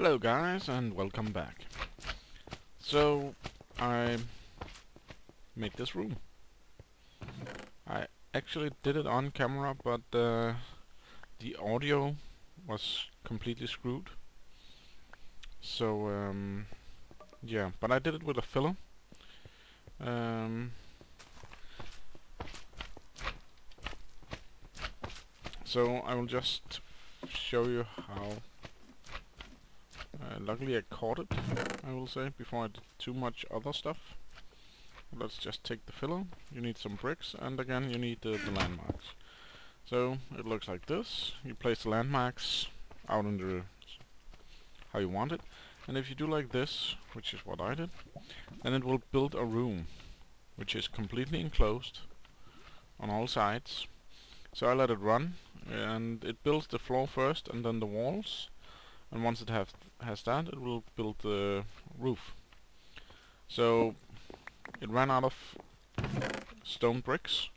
Hello guys and welcome back. So I made this room. I actually did it on camera, but the audio was completely screwed. So yeah, but I did it with a filler. So I will just show you how. Luckily I caught it, I will say, before I did too much other stuff. Let's just take the filler. You need some bricks, and again you need the landmarks. So it looks like this. You place the landmarks out in the how you want it, and if you do like this, which is what I did, then it will build a room which is completely enclosed on all sides. So I let it run, and it builds the floor first and then the walls, and once it has that, it will build the roof. So it ran out of stone bricks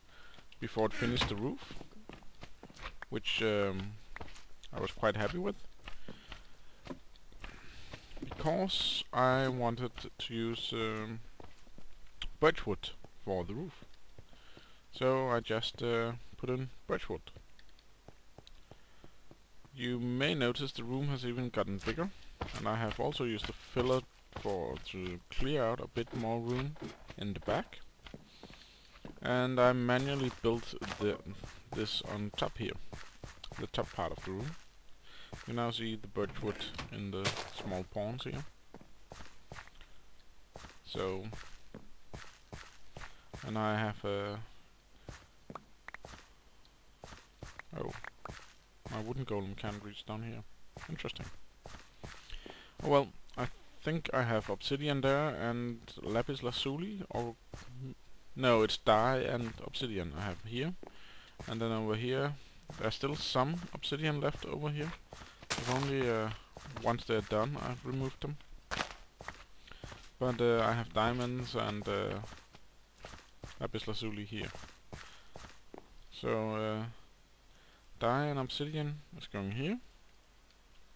before it finished the roof, which I was quite happy with, because I wanted to use birchwood for the roof. So I just put in birchwood. You may notice the room has even gotten bigger, and I have also used the filler to clear out a bit more room in the back. And I manually built this on top here, the top part of the room. You now see the birchwood in the small pawns here. So, and I have a my wooden golem can't reach down here. Interesting. Oh well, I think I have obsidian there and lapis lazuli, or no, it's dye and obsidian I have here. And then over here, there's still some obsidian left over here. If only once they're done, I've removed them. But I have diamonds and lapis lazuli here. So dye and obsidian is going here.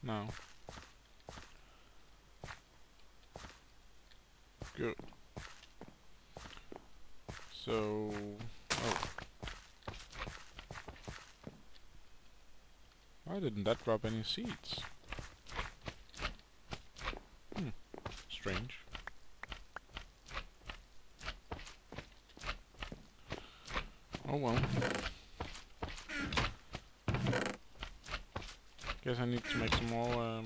Now. Good. So, why didn't that drop any seeds? Strange. Oh well. Guess I need to make some more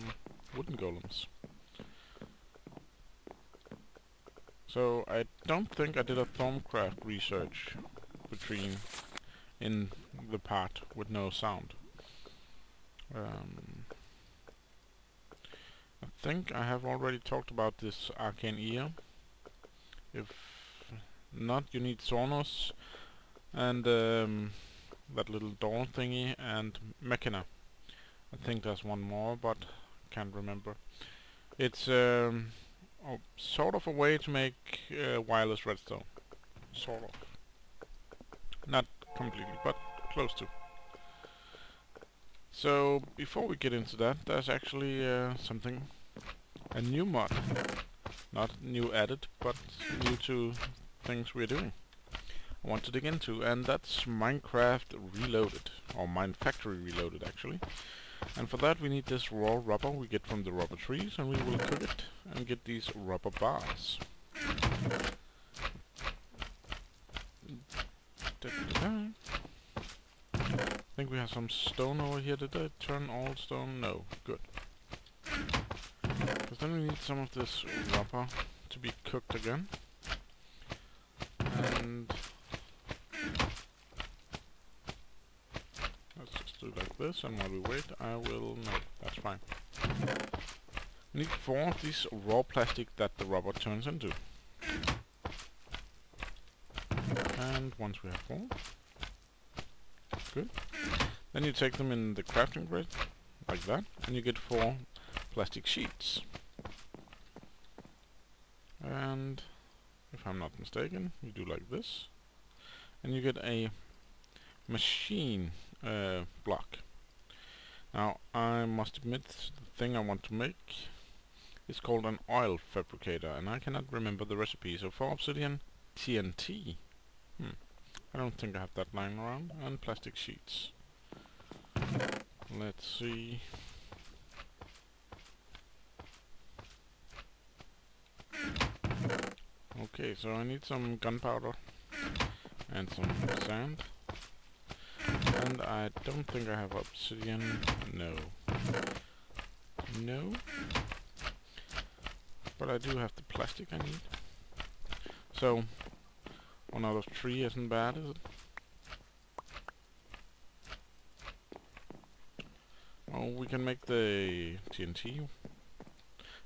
wooden golems. So I don't think I did a Thaumcraft research in the part with no sound. I think I have already talked about this arcane ear. If not, you need Sonos and that little door thingy and Mechana. I think there's one more, but can't remember. It's sort of a way to make wireless redstone. Sort of. Not completely, but close to. So, before we get into that, there's actually a new mod. Not new added, but new to things we're doing. I want to dig into, and that's Minecraft Reloaded, or Minefactory Reloaded actually. And for that we need this raw rubber we get from the rubber trees, and we will cook it and get these rubber bars. I think we have some stone over here. Did I turn all stone? No. Good. Because then we need some of this rubber to be cooked again. And let's just do it like this, and while we wait, I will... no, that's fine. We need 4 of these raw plastic that the rubber turns into. And once we have 4, good. Then you take them in the crafting grid, like that, and you get 4 plastic sheets. And if I'm not mistaken, you do like this, and you get a machine block. Now, I must admit, the thing I want to make is called an oil fabricator, and I cannot remember the recipe. So for obsidian, TNT. I don't think I have that lying around. And plastic sheets. Let's see. Okay, so I need some gunpowder and some sand. And I don't think I have obsidian. No. No. But I do have the plastic I need. So, 1 out of 3 isn't bad, is it? Oh, we can make the TNT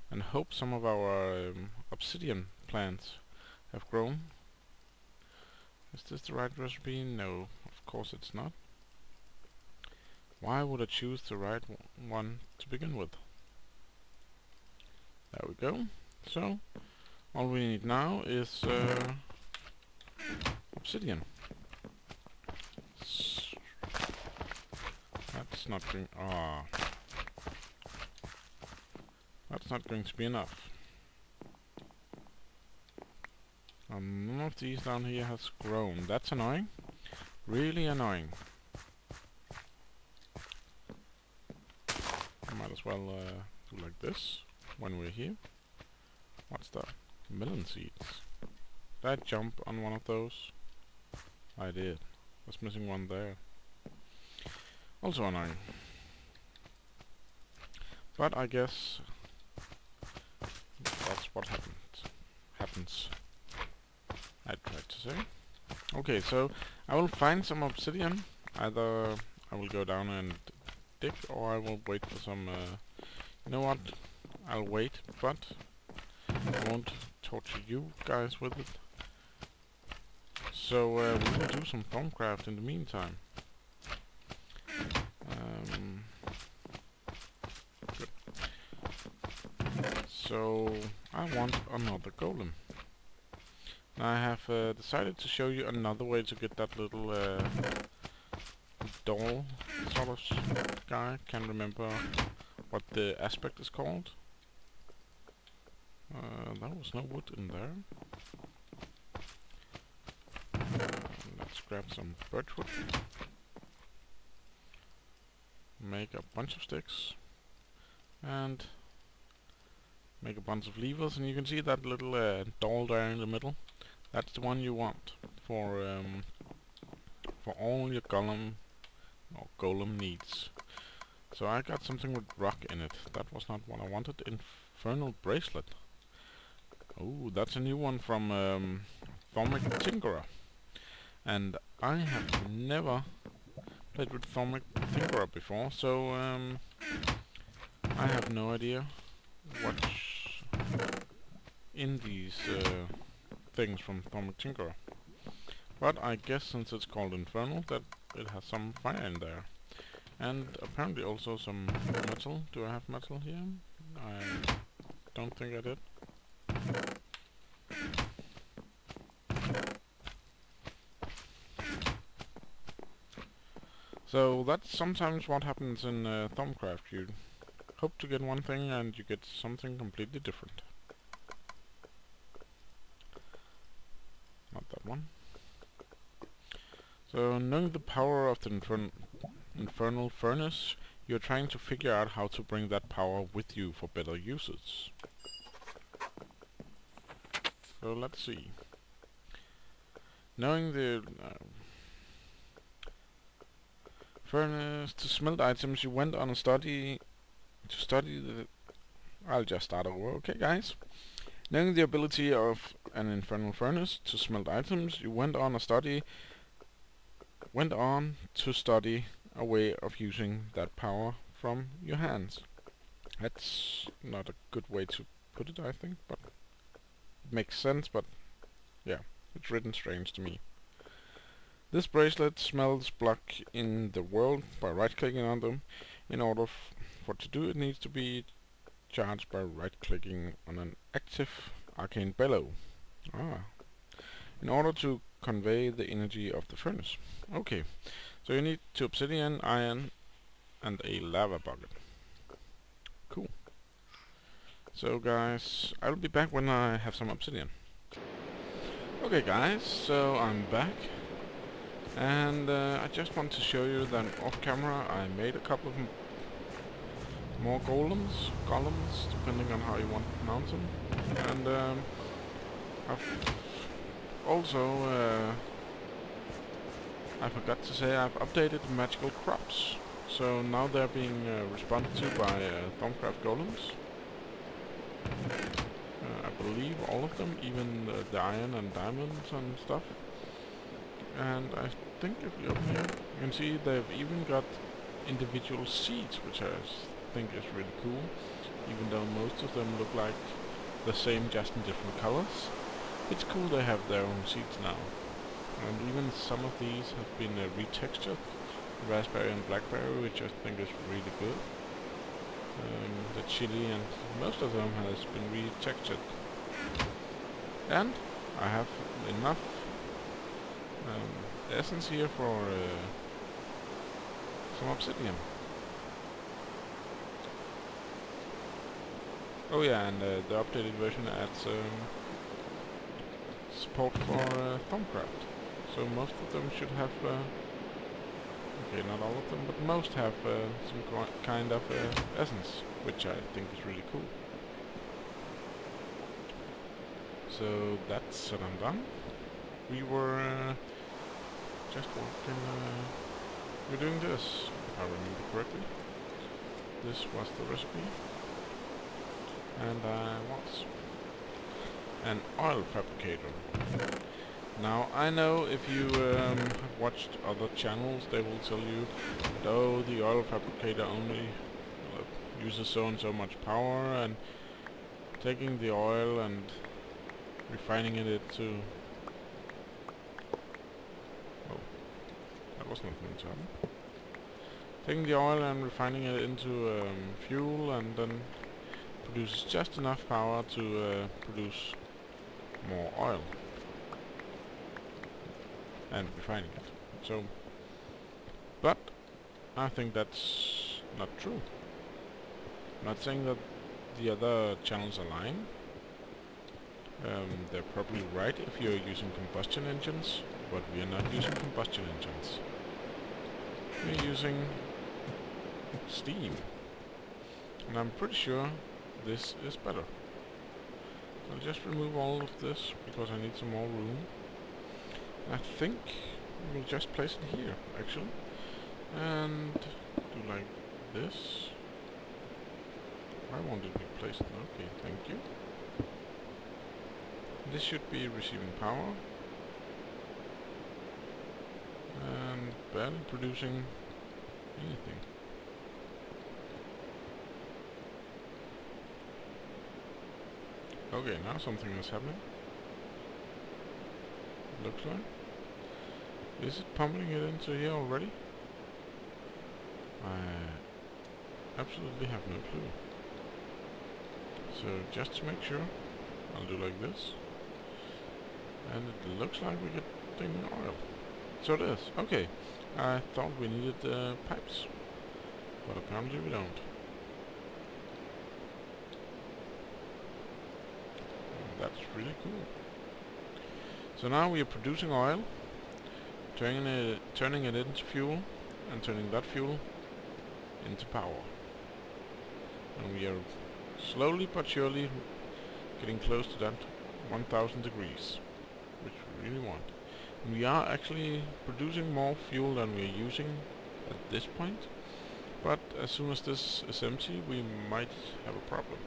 and hope some of our obsidian plants have grown. Is this the right recipe? No, of course it's not. Why would I choose the right one to begin with? There we go. So, all we need now is obsidian. That's not going. That's not going to be enough. None of these down here has grown. That's annoying. Really annoying. Might as well do like this when we're here. What's that? Melon seeds. Did I jump on one of those? I did. Was missing one there. Also annoying. But I guess that's what happens. I tried to say. Okay, so I will find some obsidian. Either I will go down and dig, or I will wait for some. You know what? I'll wait, but I won't torture you guys with it. So we will do some Thaumcraft in the meantime. Good. So I want another golem. Now I have decided to show you another way to get that little doll sort of guy. Can't remember what the aspect is called. There was no wood in there. Let's grab some birchwood. Make a bunch of sticks. And make a bunch of levers. And you can see that little doll there in the middle. That's the one you want for all your golem needs. So I got something with rock in it. That was not what I wanted. Infernal bracelet. Oh, that's a new one from Thaumic Tinkerer. And I have never played with Thaumic Tinkerer before, so I have no idea what's in these things from Thaumic Tinkerer. But I guess since it's called Infernal, that it has some fire in there. And apparently also some metal. Do I have metal here? I don't think I did. So that's sometimes what happens in Thaumcraft. You hope to get one thing and you get something completely different. Not that one. So knowing the power of the infernal furnace, you're trying to figure out how to bring that power with you for better uses. So let's see. Knowing the furnace to smelt items, you went on a study to study the... I'll just start over, okay guys? Knowing the ability of an infernal furnace to smelt items, you went on to study a way of using that power from your hands. That's not a good way to put it, I think, but it makes sense, but yeah, it's written strange to me. This bracelet smelts block in the world by right-clicking on them. In order for it to do, it needs to be charged by right-clicking on an active arcane bellow. In order to convey the energy of the furnace. Okay, so you need 2 obsidian, iron, and a lava bucket. Cool. So guys, I'll be back when I have some obsidian. Okay guys, so I'm back. And I just want to show you that off camera I made a couple of more golems, depending on how you want to pronounce them. And I've also, I forgot to say, I've updated the magical crops. So now they're being responded to by Thaumcraft golems. I believe all of them, even the iron and diamonds and stuff. And I think if you open here, you can see they've even got individual seeds, which I think is really cool. Even though most of them look like the same, just in different colors. It's cool they have their own seeds now. And even some of these have been retextured. Raspberry and blackberry, which I think is really good. The chili and most of them has been retextured. And I have enough essence here for some obsidian. Oh yeah, and the updated version adds support for Thaumcraft. So most of them should have, okay, not all of them, but most have some kind of essence, which I think is really cool. So that's said and done. We were just walking, we're doing this, if I remember correctly. This was the recipe. And I was an oil fabricator. Now I know if you have watched other channels, they will tell you that, oh, the oil fabricator only uses so and so much power, and taking the oil and refining it into... Oh, that was not meant to happen. Taking the oil and refining it into fuel, and then produces just enough power to produce more oil. And refining it. So, but I think that's not true. I'm not saying that the other channels are lying. They're probably right if you're using combustion engines, but we are not using combustion engines. We're using steam. And I'm pretty sure this is better. I'll just remove all of this because I need some more room. I think we'll just place it here, actually, and do like this. Why won't it be placed? Okay, thank you. This should be receiving power and barely producing anything. Okay, now something is happening. Looks like. Is it pumping it into here already? I absolutely have no clue. So just to make sure, I'll do like this. And it looks like we're getting oil. So it is. Okay. I thought we needed pipes, but apparently we don't. And that's really cool. So now we are producing oil, turning it into fuel, and turning that fuel into power. And we are slowly but surely getting close to that 1000 degrees, which we really want. And we are actually producing more fuel than we are using at this point, but as soon as this is empty, we might have a problem.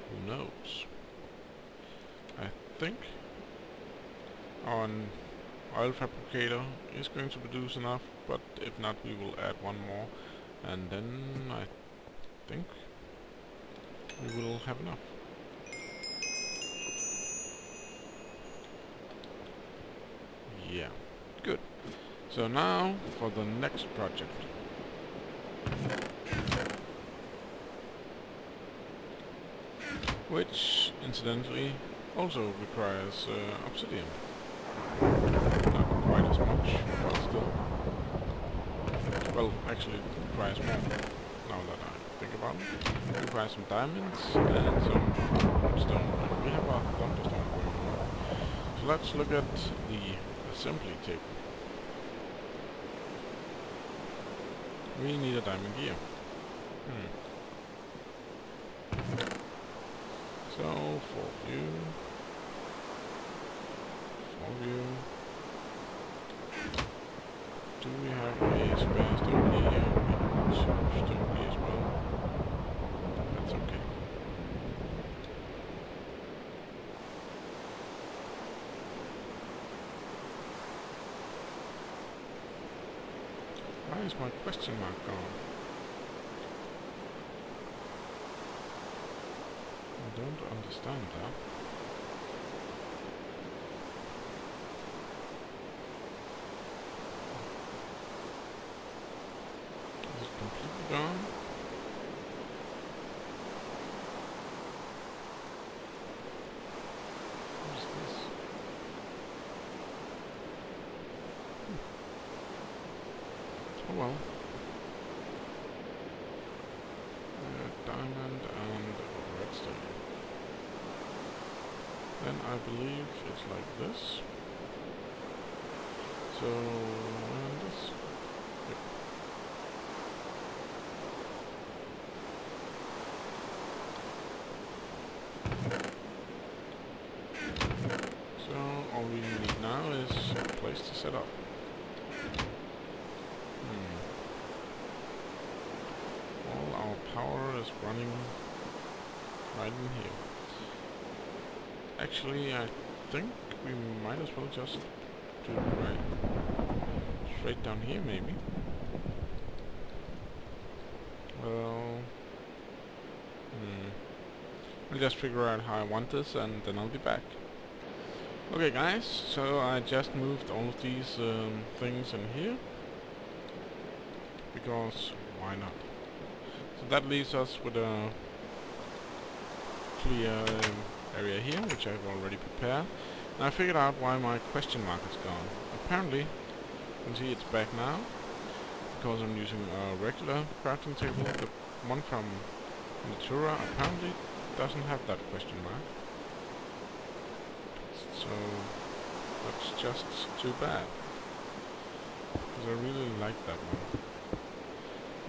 Who knows? I think our oil fabricator is going to produce enough, but if not, we will add one more, and then I think we will have enough. Yeah, good. So now for the next project. Which, incidentally, also requires obsidian. Not quite as much, but still. Well, actually it requires more, now that I think about it. It requires some diamonds and some stone. And we have a thunderstorm going on. So let's look at the assembly table. We need a diamond gear. So, for you. Do we have a spare stone here? We have some stone here as well. That's okay. Why is my question mark gone? I don't understand that. Is it completely gone? What is this? Oh well. Diamond and redstone. Then I believe it's like this. So, and this. Yep. So, all we need now is a place to set up. All our power is running right in here. Actually, I think we might as well just do it right straight down here, maybe. Well, I'll just figure out how I want this, and then I'll be back. Okay, guys. So I just moved all of these things in here because why not? So that leaves us with a clear area here, which I've already prepared. And I figured out why my question mark is gone. Apparently, you can see it's back now, because I'm using a regular crafting table. The one from Natura apparently doesn't have that question mark. So, that's just too bad, because I really like that one.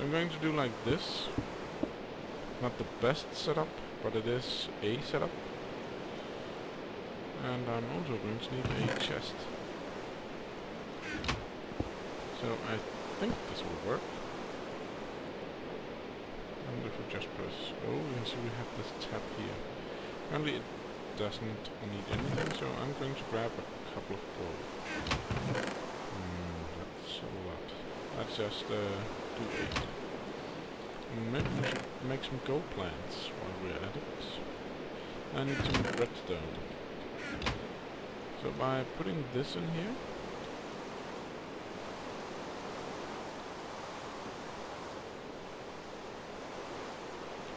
I'm going to do like this. Not the best setup, but it is a setup. And I'm also going to need a chest. So I think this will work. And if we just press O, you can see we have this tab here. Apparently it doesn't need anything, so I'm going to grab a couple of gold. That's a lot. Let's just do 8. And maybe we should make some gold plants while we're at it. I need some redstone. So by putting this in here,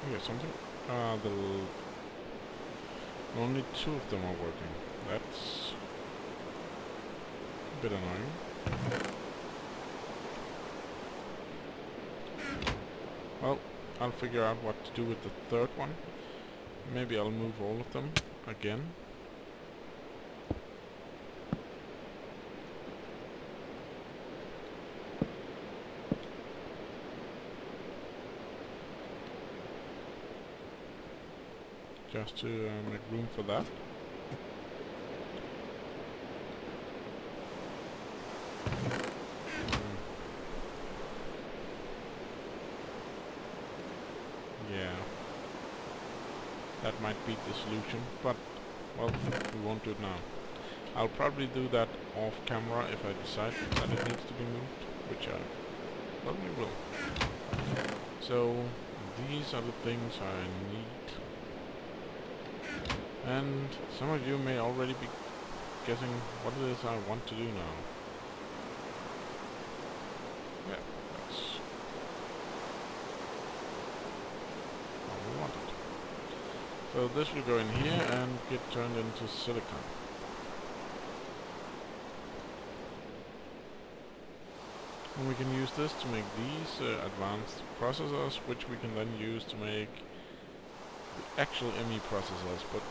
okay, something. Only 2 of them are working. That's a bit annoying. Well, I'll figure out what to do with the 3rd one. Maybe I'll move all of them again. Just to make room for that. Yeah. That might be the solution, but, well, we won't do it now. I'll probably do that off camera if I decide that it needs to be moved, which I probably will. So, these are the things I need. And some of you may already be guessing what it is I want to do now. Yeah, that's how we want it. So this will go in here and get turned into silicon. And we can use this to make these advanced processors, which we can then use to make the actual ME processors, but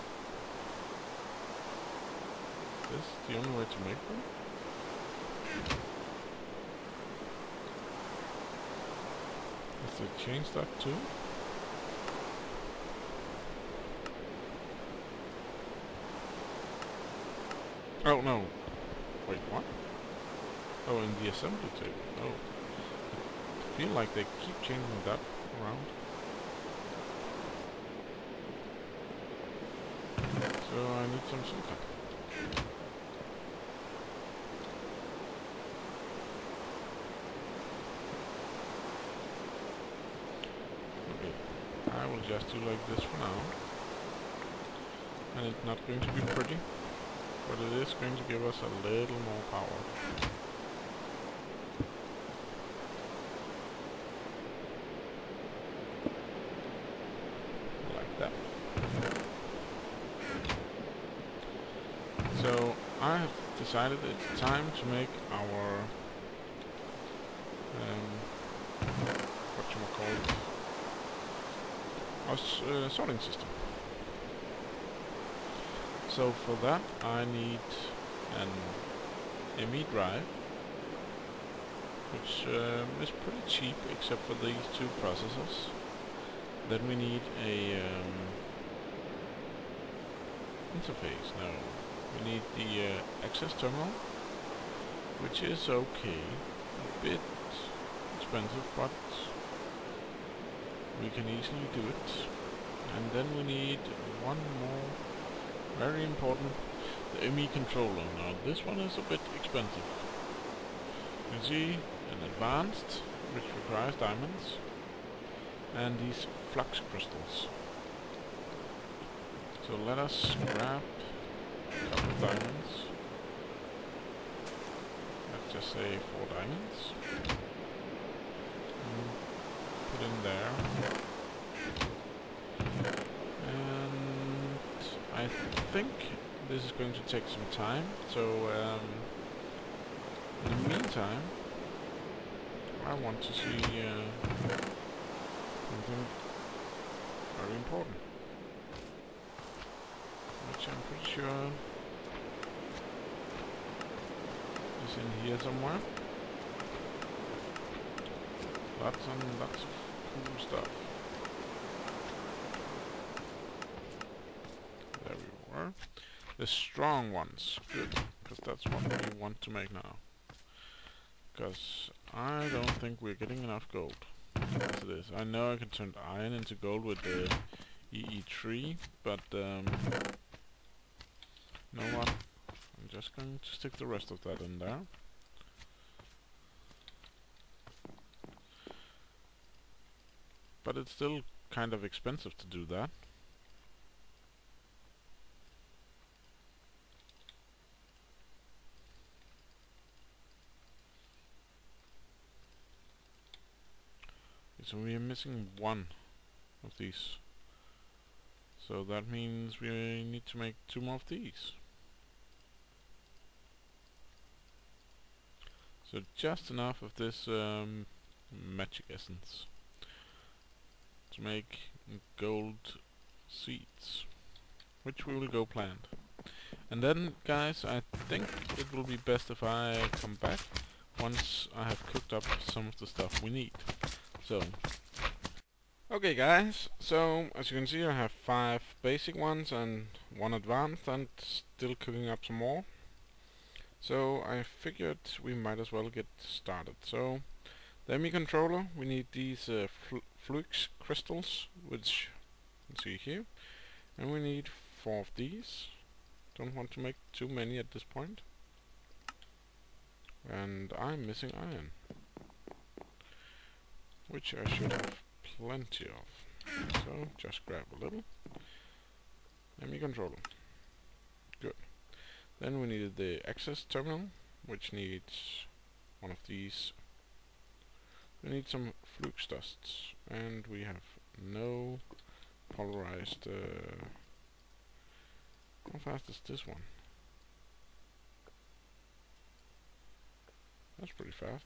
this is the only way to make them? Has they changed that too? Oh no. Wait, what? Oh, in the assembly table. Oh. I feel like they keep changing that around. So I need some silicon. Okay. I will just do like this for now. And it's not going to be pretty, but it is going to give us a little more power. Like that. So I have decided it's time to make our whatchamacallit, our sorting system. So for that I need an ME drive, which is pretty cheap except for these two processors. Then we need a interface. No, we need the access terminal, which is okay, a bit expensive, but we can easily do it. And then we need one more very important, the ME controller. Now this one is a bit expensive. You can see an advanced, which requires diamonds, and these flux crystals. So let us grab a couple of diamonds. Let's just say 4 diamonds. And put in there. And I think this is going to take some time, so in the meantime I want to see something very important, which I'm pretty sure is in here somewhere. Lots and lots of cool stuff. There we were. The strong ones. Good, because that's what we want to make now. Because I don't think we're getting enough gold as it is. I know I can turn iron into gold with the EE3, but you know what? I'm just going to stick the rest of that in there. But it's still kind of expensive to do that. So we are missing one of these. So that means we need to make 2 more of these. So just enough of this magic essence to make gold seeds, which we will go plant. And then, guys, I think it will be best if I come back once I have cooked up some of the stuff we need. So, okay guys, so as you can see I have 5 basic ones and 1 advanced, and still cooking up some more. So I figured we might as well get started. So the ME controller, we need these flux crystals, which you can see here, and we need 4 of these. Don't want to make too many at this point. And I'm missing iron, which I should have plenty of. So just grab a little. ME controller. Good. Then we needed the access terminal, which needs 1 of these. We need some flux dusts, and we have no polarized. How fast is this one? That's pretty fast.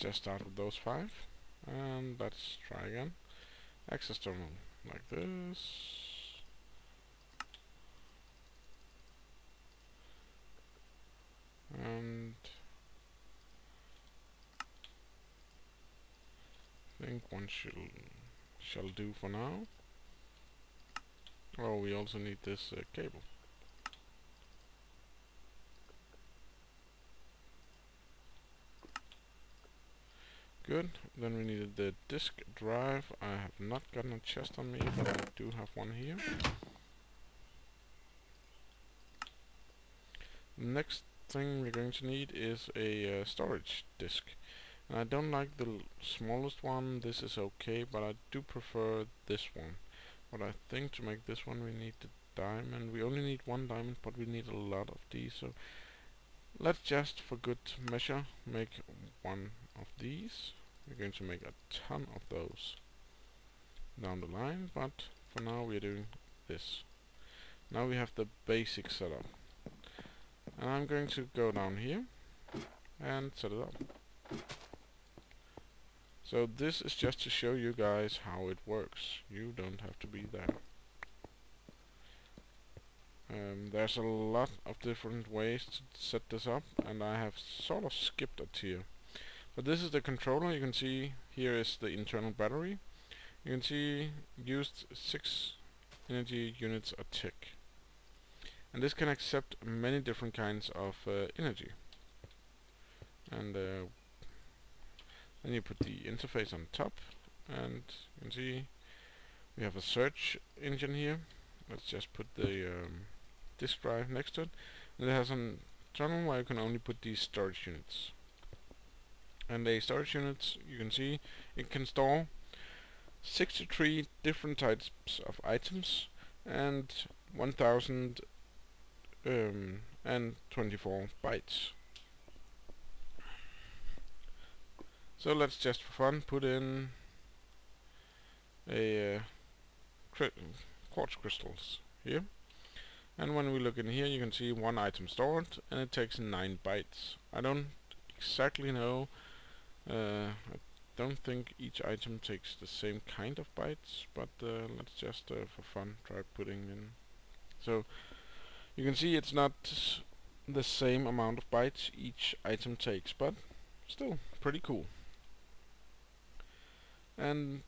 just start with those 5. And let's try again. Access terminal like this. And I think one shall do for now. Oh, we also need this cable. Good. Then we needed the disk drive. I have not gotten a chest on me, but I do have one here. Next thing we're going to need is a storage disk. And I don't like the smallest one. This is okay, but I do prefer this one. But I think to make this one we need the diamond. We only need 1 diamond, but we need a lot of these. So let's just, for good measure, make 1 of these. We're going to make a ton of those down the line, but for now we're doing this. Now we have the basic setup. And I'm going to go down here and set it up. So this is just to show you guys how it works. You don't have to be there. There's a lot of different ways to set this up, and I have sort of skipped a tier. But this is the controller. You can see here is the internal battery. You can see used 6 energy units a tick. And this can accept many different kinds of energy. And then you put the interface on top, and you can see we have a search engine here. Let's just put the disk drive next to it. And it has a tunnel where you can only put these storage units. And a storage unit, you can see, it can store 63 different types of items and 1024 bytes. So let's just for fun put in a quartz crystals here. And when we look in here, you can see 1 item stored, and it takes 9 bytes. I don't exactly know. I don't think each item takes the same kind of bytes, but let's just for fun try putting in. So you can see it's not the same amount of bytes each item takes, but still pretty cool. And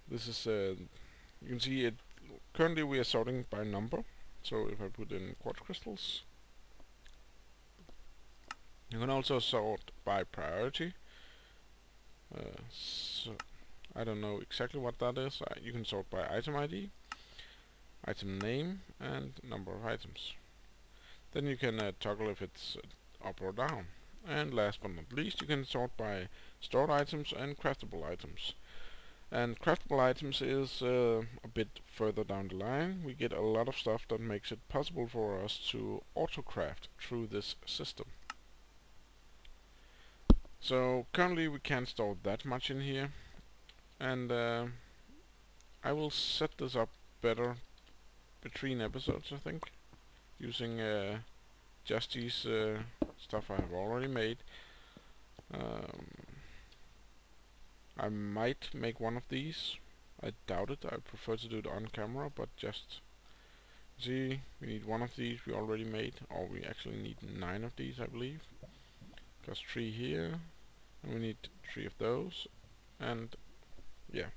this is you can see it currently we are sorting by number. So if I put in quartz crystals, you can also sort by priority. So I don't know exactly what that is. You can sort by item ID, item name, and number of items. Then you can toggle if it's up or down. And last but not least, you can sort by stored items and craftable items. And craftable items is a bit further down the line. We get a lot of stuff that makes it possible for us to auto-craft through this system. So currently we can't store that much in here, and I will set this up better between episodes, I think, using just these stuff I have already made. I might make one of these. I doubt it. I prefer to do it on camera, but just see, we need 1 of these we already made, or we actually need 9 of these, I believe. Because 3 here, and we need 3 of those, and yeah.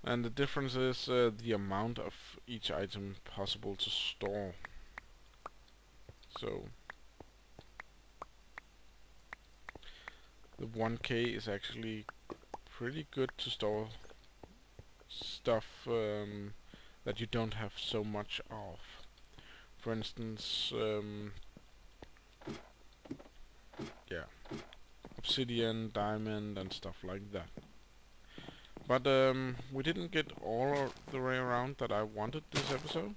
And the difference is the amount of each item possible to store. So the 1K is actually pretty good to store stuff that you don't have so much of. For instance, yeah, obsidian, diamond, and stuff like that. But we didn't get all the way around that I wanted this episode.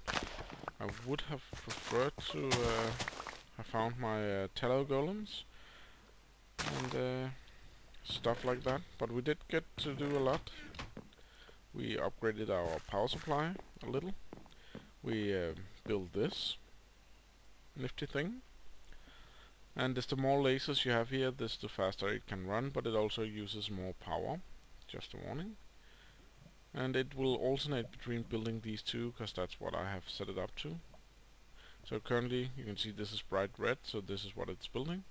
I would have preferred to have found my tallow golems and stuff like that, but we did get to do a lot. We upgraded our power supply a little. We built this nifty thing. And the more lasers you have here, the faster it can run, but it also uses more power. Just a warning. And it will alternate between building these two, because that's what I have set it up to. So currently you can see this is bright red, so this is what it's building.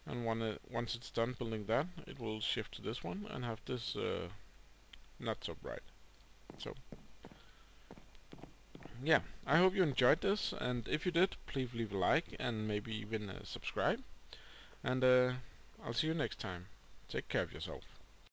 And once it's done building that, it will shift to this one and have this not so bright. So yeah, I hope you enjoyed this, and if you did, please leave a like and maybe even subscribe. And I'll see you next time. Take care of yourself.